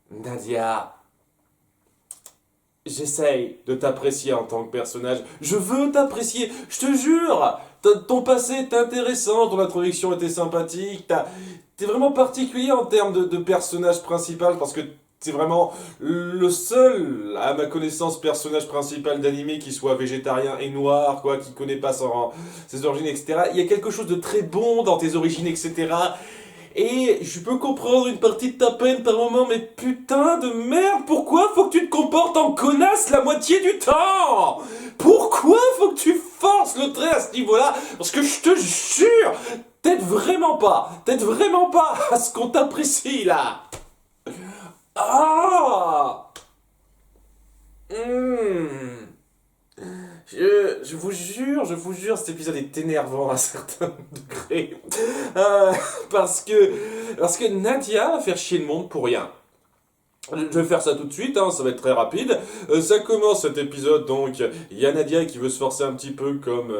Nadia, j'essaye de t'apprécier en tant que personnage. Je veux t'apprécier, je te jure. Ton passé est intéressant, ton introduction était sympathique. T'es vraiment particulier en termes de personnage principal parce que c'est vraiment le seul, à ma connaissance, personnage principal d'anime qui soit végétarien et noir, quoi, qui connaît pas ses origines, etc. Il y a quelque chose de très bon dans tes origines, etc. Et je peux comprendre une partie de ta peine par moment, mais putain de merde, pourquoi faut que tu te comportes en connasse la moitié du temps? Pourquoi faut que tu forces le trait à ce niveau-là? Parce que je te jure, t'aides vraiment pas à ce qu'on t'apprécie là. Ah! Hmm. Je vous jure, cet épisode est énervant à certains degrés. Euh, parce que Nadia va faire chier le monde pour rien. Je vais faire ça tout de suite, hein, ça va être très rapide. Ça commence cet épisode, donc il y a Nadia qui veut se forcer un petit peu comme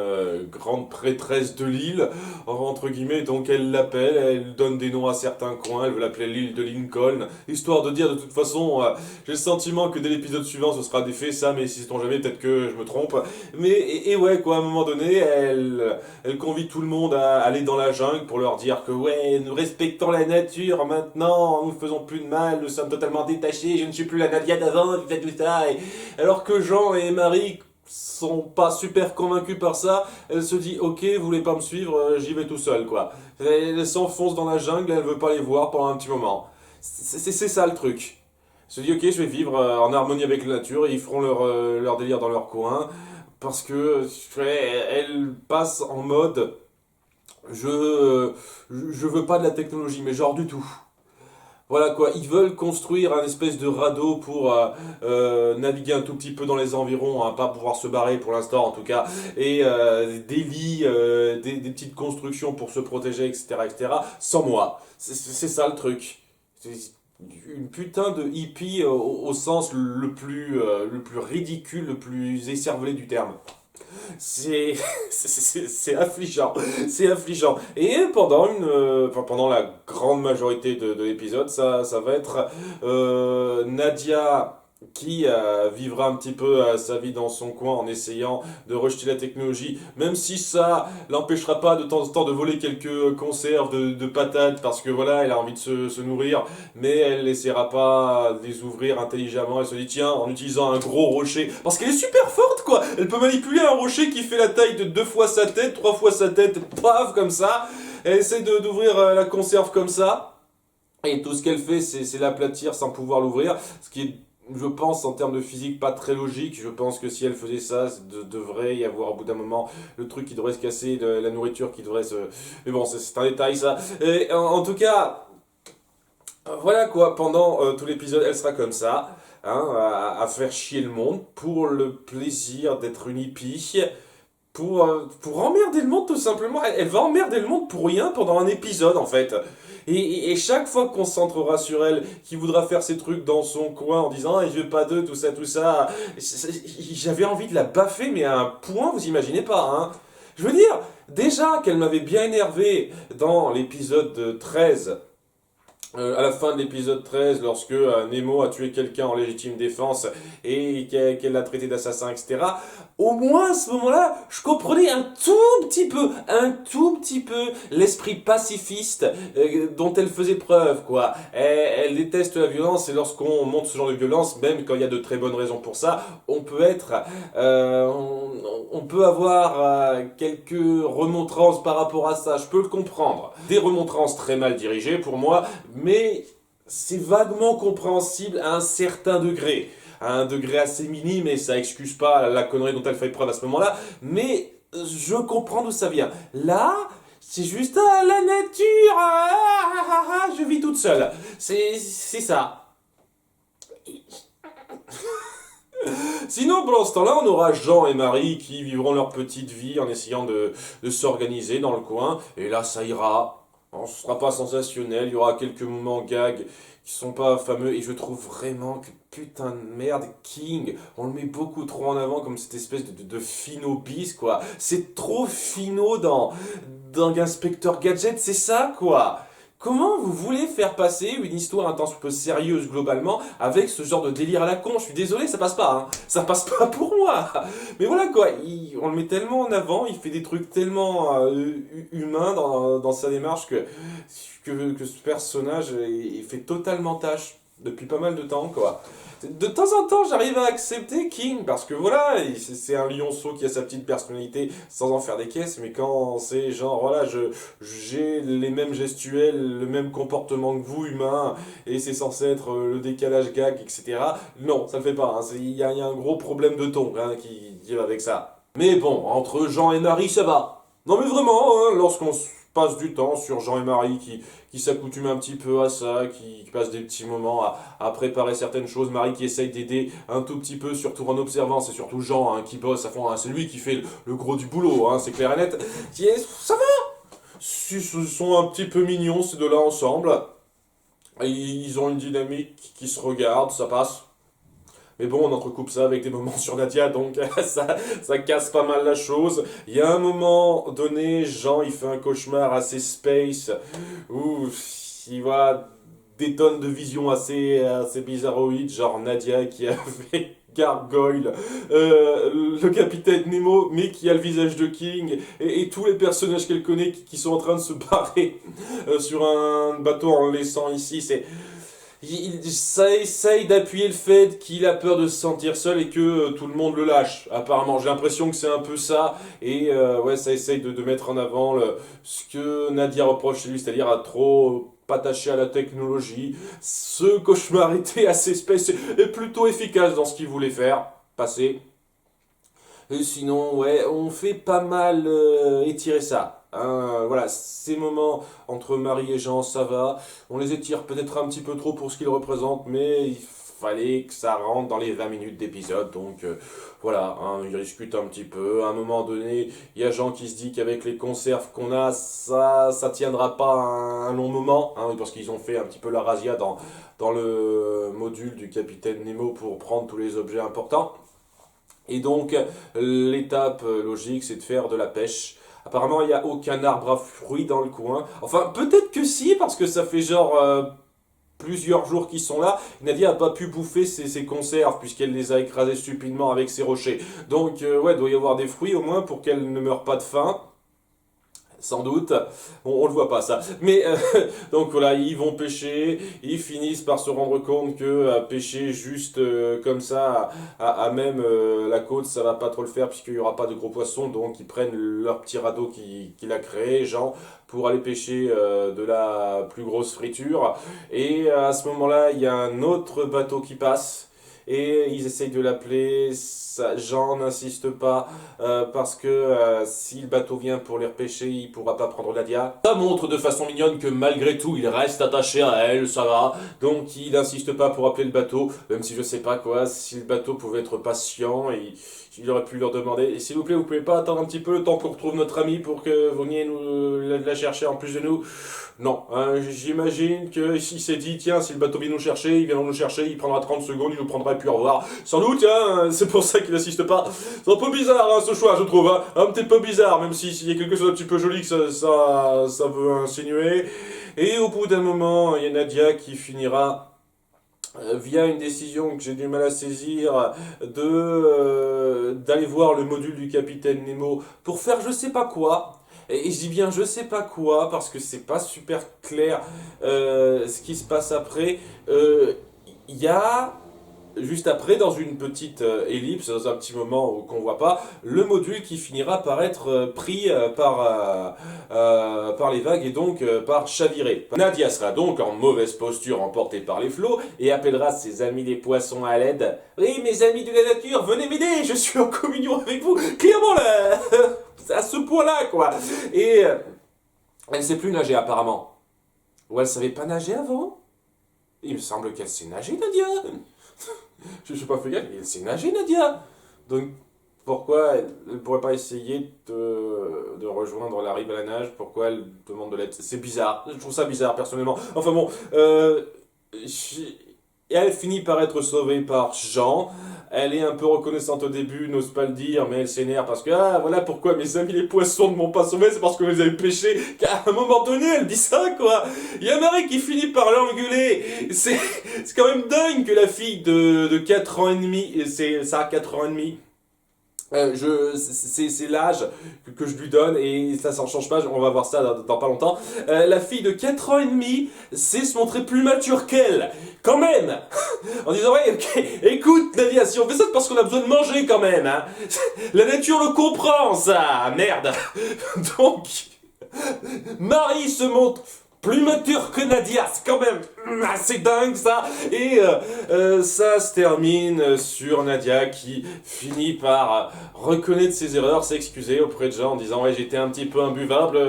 grande prêtresse de l'île, entre guillemets, donc elle l'appelle, elle donne des noms à certains coins, elle veut l'appeler l'île de Lincoln, histoire de dire de toute façon, j'ai le sentiment que dès l'épisode suivant ce sera défait ça, mais si sait-on jamais, peut-être que je me trompe. Mais et ouais, quoi, à un moment donné, elle convie tout le monde à aller dans la jungle pour leur dire que ouais, nous respectons la nature maintenant, nous ne faisons plus de mal, nous sommes totalement détachés, je ne suis plus la Nadia d'avant, tout ça, tout ça. Alors que Jean et Marie sont pas super convaincus par ça, elle se dit ok, vous voulez pas me suivre, j'y vais tout seul quoi. Elle s'enfonce dans la jungle, elle veut pas les voir pendant un petit moment. C'est ça le truc. Elle se dit ok, je vais vivre en harmonie avec la nature, et ils feront leur délire dans leur coin, parce que elle passe en mode je veux pas de la technologie, mais genre du tout. Voilà quoi, ils veulent construire un espèce de radeau pour naviguer un tout petit peu dans les environs, hein, pas pouvoir se barrer pour l'instant en tout cas, et des lits, des petites constructions pour se protéger, etc., etc., sans moi. C'est ça le truc. C'est une putain de hippie au sens le plus ridicule, le plus écervelé du terme. C'est c'est affligeant, c'est affligeant. Et pendant la grande majorité de l'épisode, ça va être Nadia qui vivra un petit peu sa vie dans son coin en essayant de rejeter la technologie, même si ça l'empêchera pas de temps en temps de voler quelques conserves de patates parce que voilà, elle a envie de se nourrir, mais elle n'essaiera pas de les ouvrir intelligemment. Elle se dit tiens, en utilisant un gros rocher, parce qu'elle est super forte quoi, elle peut manipuler un rocher qui fait la taille de 2 fois sa tête, 3 fois sa tête, paf comme ça. Elle essaie d'ouvrir la conserve comme ça. Et tout ce qu'elle fait, c'est l'aplatir sans pouvoir l'ouvrir. Ce qui est, je pense, en termes de physique, pas très logique. Je pense que si elle faisait ça, devrait y avoir au bout d'un moment le truc qui devrait se casser, la nourriture qui devrait se... Mais bon, c'est un détail ça. Et en tout cas, voilà quoi, pendant tout l'épisode, elle sera comme ça, hein, à faire chier le monde pour le plaisir d'être une hippie, pour emmerder le monde tout simplement. Elle va emmerder le monde pour rien pendant un épisode en fait. Et chaque fois qu'on se centrera sur elle, qui voudra faire ses trucs dans son coin en disant ah, je veux pas d'eux, tout ça, j'avais envie de la baffer, mais à un point, vous imaginez pas, hein. Je veux dire, déjà qu'elle m'avait bien énervé dans l'épisode 13 à la fin de l'épisode 13, lorsque Nemo a tué quelqu'un en légitime défense et qu'elle l'a traité d'assassin, etc., au moins à ce moment-là, je comprenais un tout petit peu l'esprit pacifiste dont elle faisait preuve, quoi. Elle déteste la violence et lorsqu'on montre ce genre de violence, même quand il y a de très bonnes raisons pour ça, on peut être... on peut avoir quelques remontrances par rapport à ça, je peux le comprendre. Des remontrances très mal dirigées pour moi, mais c'est vaguement compréhensible à un certain degré. À un degré assez minime, et ça excuse pas la connerie dont elle fait preuve à ce moment-là, mais je comprends d'où ça vient. Là, c'est juste la nature, je vis toute seule. C'est ça. Sinon, pendant ce temps-là, on aura Jean et Marie qui vivront leur petite vie en essayant de s'organiser dans le coin, et là, ça ira. Alors, ce sera pas sensationnel, il y aura quelques moments gag qui sont pas fameux, et je trouve vraiment que putain de merde, King, on le met beaucoup trop en avant comme cette espèce de finot bis, quoi. C'est trop finot dans Inspecteur Gadget, c'est ça, quoi. Comment vous voulez faire passer une histoire un tant soit peu sérieuse globalement avec ce genre de délire à la con? Je suis désolé, ça passe pas, hein. Ça passe pas pour moi. Mais voilà quoi, on le met tellement en avant, il fait des trucs tellement humains dans sa démarche que ce personnage il fait totalement tâche depuis pas mal de temps quoi. De temps en temps, j'arrive à accepter King parce que voilà, c'est un lionceau qui a sa petite personnalité sans en faire des caisses, mais quand c'est genre voilà, j'ai les mêmes gestuels, le même comportement que vous humains, et c'est censé être le décalage gag, etc. Non, ça le fait pas. Hein. Il y a un gros problème de ton hein, qui va avec ça. Mais bon, entre Jean et Marie, ça va. Non mais vraiment, hein, lorsqu'on passe du temps sur Jean et Marie qui s'accoutument un petit peu à ça, qui passe des petits moments à préparer certaines choses, Marie qui essaye d'aider un tout petit peu, surtout en observant, c'est surtout Jean hein, qui bosse à fond, hein, c'est lui qui fait le gros du boulot, hein, c'est clair et net. Ça va. Ils sont un petit peu mignons ces deux-là ensemble, ils ont une dynamique qui se regarde, ça passe. Mais bon, on entrecoupe ça avec des moments sur Nadia, donc ça casse pas mal la chose. Il y a un moment donné, Jean, il fait un cauchemar assez space, où il voit des tonnes de visions assez bizarroïdes, genre Nadia qui a fait Gargoyle, le capitaine Nemo, mais qui a le visage de King, et tous les personnages qu'elle connaît qui sont en train de se barrer sur un bateau en le laissant ici, ça essaye d'appuyer le fait qu'il a peur de se sentir seul et que tout le monde le lâche. Apparemment, j'ai l'impression que c'est un peu ça. Et ouais, ça essaye de mettre en avant ce que Nadia reproche chez lui, c'est-à-dire à trop attaché à la technologie. Ce cauchemar était assez space et plutôt efficace dans ce qu'il voulait faire. Passer. Et sinon, ouais, on fait pas mal étirer ça. Hein, voilà, ces moments entre Marie et Jean, ça va. On les étire peut-être un petit peu trop pour ce qu'ils représentent, mais il fallait que ça rentre dans les 20 minutes d'épisode. Donc voilà, hein, ils discutent un petit peu. À un moment donné, il y a Jean qui se dit qu'avec les conserves qu'on a, ça tiendra pas un long moment. Hein, parce qu'ils ont fait un petit peu la razzia dans le module du capitaine Nemo pour prendre tous les objets importants. Et donc, l'étape logique, c'est de faire de la pêche. Apparemment, il n'y a aucun arbre à fruits dans le coin. Enfin, peut-être que si, parce que ça fait genre plusieurs jours qu'ils sont là. Nadia n'a pas pu bouffer ses conserves, puisqu'elle les a écrasées stupidement avec ses rochers. Donc, ouais, il doit y avoir des fruits au moins pour qu'elle ne meure pas de faim. Sans doute, on le voit pas ça. Mais donc voilà, ils vont pêcher, ils finissent par se rendre compte que pêcher juste comme ça à même la côte, ça va pas trop le faire puisqu'il y aura pas de gros poissons, donc ils prennent leur petit radeau qu'il a créé, Jean, pour aller pêcher de la plus grosse friture. Et à ce moment-là, il y a un autre bateau qui passe. Et ils essayent de l'appeler, Jean n'insiste pas, parce que si le bateau vient pour les repêcher, il pourra pas prendre Nadia. Ça montre de façon mignonne que malgré tout, il reste attaché à elle, ça va. Donc il n'insiste pas pour appeler le bateau, même si je sais pas quoi, si le bateau pouvait être patient, et il aurait pu leur demander, s'il vous plaît, vous pouvez pas attendre un petit peu le temps qu'on retrouve notre ami pour que vous veniez nous la chercher en plus de nous? Non, hein, j'imagine que s'il s'est dit, tiens, si le bateau vient nous chercher, il viendra nous chercher, il prendra 30 secondes, il nous prendra et puis au revoir. Sans doute, hein, c'est pour ça qu'il n'insiste pas. C'est un peu bizarre, hein, ce choix, je trouve, hein, un petit peu bizarre, même s'il y a quelque chose d'un petit peu joli que ça veut insinuer. Et au bout d'un moment, il y a Nadia qui finira via une décision que j'ai du mal à saisir, d'aller voir le module du capitaine Nemo pour faire je sais pas quoi. Et je dis bien je sais pas quoi parce que c'est pas super clair ce qui se passe après. Il y a juste après, dans une petite ellipse, dans un petit moment qu'on voit pas, le module qui finira par être pris par les vagues et donc par chavirer. Nadia sera donc en mauvaise posture emportée par les flots et appellera ses amis les poissons à l'aide. Oui, mes amis de la nature, venez m'aider, je suis en communion avec vous, clairement là, à ce point-là quoi. Et elle ne sait plus nager apparemment. Ou elle savait pas nager avant? Il me semble qu'elle sait nager, Nadia. Je suis pas fait gaffe, elle sait nager, Nadia. Donc, pourquoi elle ne pourrait pas essayer de rejoindre la rive à la nage? Pourquoi elle demande de l'aide? C'est bizarre, je trouve ça bizarre personnellement. Enfin bon, je- elle finit par être sauvée par Jean. Elle est un peu reconnaissante au début, n'ose pas le dire, mais elle s'énerve parce que, ah, voilà pourquoi mes amis les poissons ne m'ont pas sauvé, c'est parce que vous les avez pêchés. Qu'à un moment donné, elle dit ça, quoi. Il y a Marie qui finit par l'engueuler. C'est quand même dingue que la fille de 4 ans et demi, ça a 4 ans et demi, c'est l'âge que je lui donne et ça s'en change pas, on va voir ça dans pas longtemps. La fille de 4 ans et demi sait se montrer plus mature qu'elle, quand même, en disant ouais, ok, écoute Nadia, si on fait ça c'est parce qu'on a besoin de manger quand même, hein. La nature le comprend ça, merde. Donc, Marie se montre plus mature que Nadia, c'est quand même assez dingue ça. Et ça se termine sur Nadia qui finit par reconnaître ses erreurs, s'excuser auprès de gens en disant ouais j'étais un petit peu imbuvable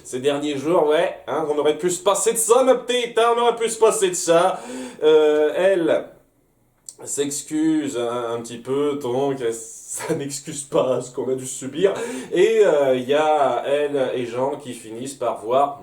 ces derniers jours, ouais, hein, on aurait pu se passer de ça ma petite, hein, on aurait pu se passer de ça. Elle s'excuse un petit peu, donc ça n'excuse pas ce qu'on a dû subir. Et il y a elle et Jean qui finissent par voir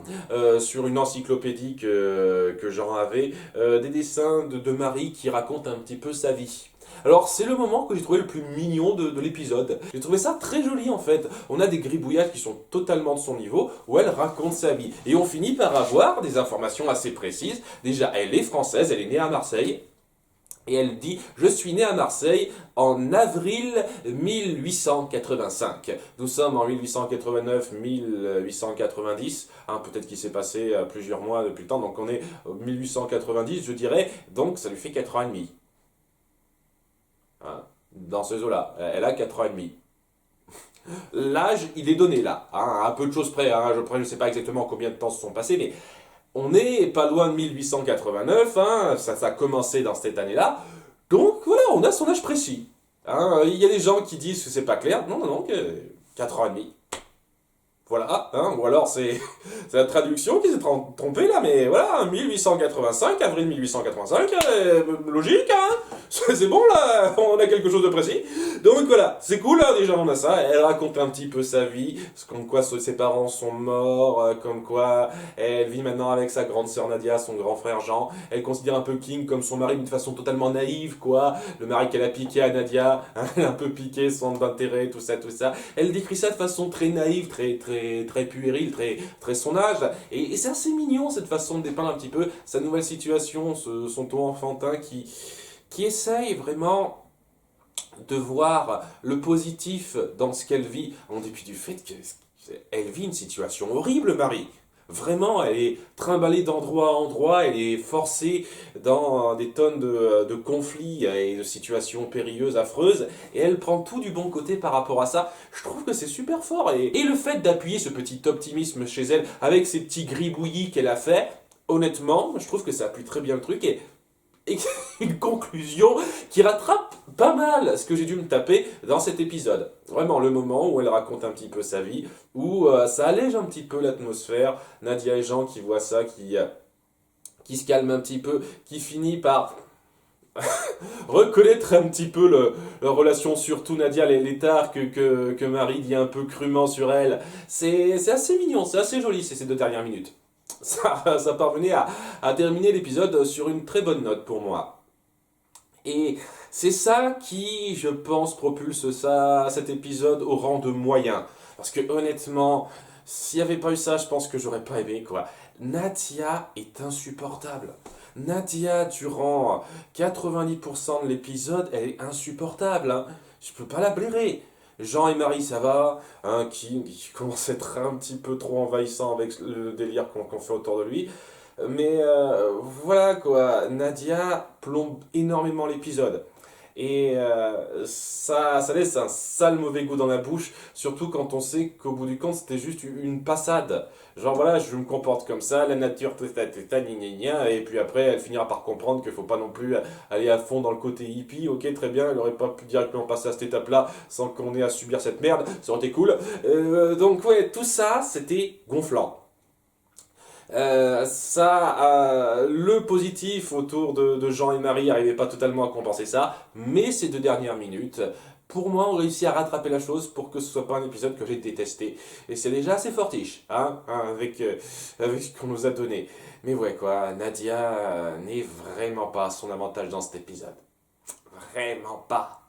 sur une encyclopédie que Jean avait des dessins de Marie qui racontent un petit peu sa vie. Alors c'est le moment que j'ai trouvé le plus mignon de l'épisode. J'ai trouvé ça très joli en fait. On a des gribouillages qui sont totalement de son niveau, où elle raconte sa vie. Et on finit par avoir des informations assez précises. Déjà, elle est française, elle est née à Marseille. Et elle dit, je suis née à Marseille en avril 1885. Nous sommes en 1889-1890. Hein, peut-être qu'il s'est passé plusieurs mois depuis le temps. Donc on est en 1890, je dirais. Donc ça lui fait 4 ans et demi. Hein, dans ces eaux-là. Elle a 4 ans et demi. L'âge, il est donné là. Hein, à peu de choses près. Hein, je ne sais pas exactement combien de temps se sont passés, mais on n'est pas loin de 1889, hein, ça a commencé dans cette année-là. Donc voilà, on a son âge précis. Hein, il y a des gens qui disent que c'est pas clair. Non, non, non, 4 ans et demi. Voilà, hein, ou alors c'est la traduction qui s'est trompée là, mais voilà, 1885, avril 1885, logique, hein. C'est bon là, on a quelque chose de précis. Donc voilà, c'est cool là, déjà on a ça. Elle raconte un petit peu sa vie, comme quoi ses parents sont morts, comme quoi elle vit maintenant avec sa grande sœur Nadia, son grand frère Jean. Elle considère un peu King comme son mari, mais de façon totalement naïve, quoi. Le mari qu'elle a piqué à Nadia, hein, elle a un peu piqué, centre d'intérêt, tout ça, tout ça. Elle décrit ça de façon très naïve, très puérile, très son âge. Et c'est assez mignon cette façon de dépeindre un petit peu sa nouvelle situation, son ton enfantin qui essaye vraiment de voir le positif dans ce qu'elle vit, en dépit du fait qu'elle vit une situation horrible, Marie. Vraiment, elle est trimballée d'endroit à endroit, elle est forcée dans des tonnes de conflits et de situations périlleuses, affreuses, et elle prend tout du bon côté par rapport à ça. Je trouve que c'est super fort, et le fait d'appuyer ce petit optimisme chez elle, avec ces petits gribouillis qu'elle a fait, honnêtement, je trouve que ça appuie très bien le truc, et une conclusion qui rattrape pas mal ce que j'ai dû me taper dans cet épisode. Vraiment, le moment où elle raconte un petit peu sa vie, où ça allège un petit peu l'atmosphère. Nadia et Jean qui voient ça, qui se calme un petit peu, qui finit par reconnaître un petit peu leur relation, surtout Nadia, les tares que Marie dit un peu crûment sur elle. C'est assez mignon, c'est assez joli ces 2 dernières minutes. Ça parvenait à terminer l'épisode sur une très bonne note pour moi. Et c'est ça qui, je pense, propulse cet épisode au rang de moyen. Parce que honnêtement, s'il n'y avait pas eu ça, je pense que j'aurais pas aimé, quoi. Nadia est insupportable. Nadia, durant 90% de l'épisode, elle est insupportable, hein. Je peux pas la blairer. Jean et Marie, ça va. Hein, qui commence à être un petit peu trop envahissant avec le délire qu'on fait autour de lui. Mais voilà quoi, Nadia plombe énormément l'épisode. Et ça laisse un sale mauvais goût dans la bouche, surtout quand on sait qu'au bout du compte c'était juste une passade. Genre voilà, je me comporte comme ça, la nature, et puis après elle finira par comprendre qu'il faut pas non plus aller à fond dans le côté hippie. Ok, très bien, elle aurait pas pu directement passer à cette étape-là sans qu'on ait à subir cette merde, ça aurait été cool. Donc ouais, tout ça c'était gonflant. Le positif autour de Jean et Marie n'arrivait pas totalement à compenser ça, mais ces 2 dernières minutes, pour moi, ont réussi à rattraper la chose pour que ce soit pas un épisode que j'ai détesté. Et c'est déjà assez fortiche, avec ce qu'on nous a donné. Mais ouais, quoi, Nadia n'est vraiment pas à son avantage dans cet épisode. Vraiment pas.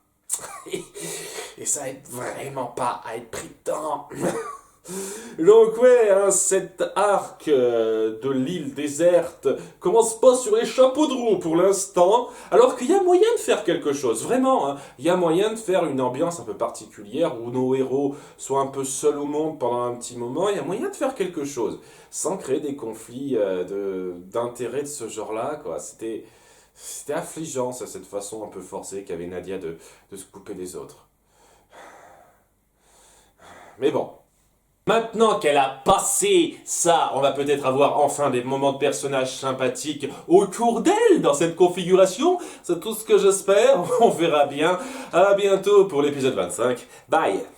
Et ça aide vraiment pas à être pris dedans. Donc ouais, hein, cet arc de l'île déserte commence pas sur les chapeaux de roue pour l'instant, alors qu'il y a moyen de faire quelque chose, vraiment. Hein. Il y a moyen de faire une ambiance un peu particulière où nos héros soient un peu seuls au monde pendant un petit moment. Il y a moyen de faire quelque chose sans créer des conflits d'intérêts de ce genre-là, quoi. C'était affligeant, ça, cette façon un peu forcée qu'avait Nadia de se couper des autres. Mais bon. Maintenant qu'elle a passé ça, on va peut-être avoir enfin des moments de personnages sympathiques autour d'elle dans cette configuration. C'est tout ce que j'espère. On verra bien. À bientôt pour l'épisode 25. Bye!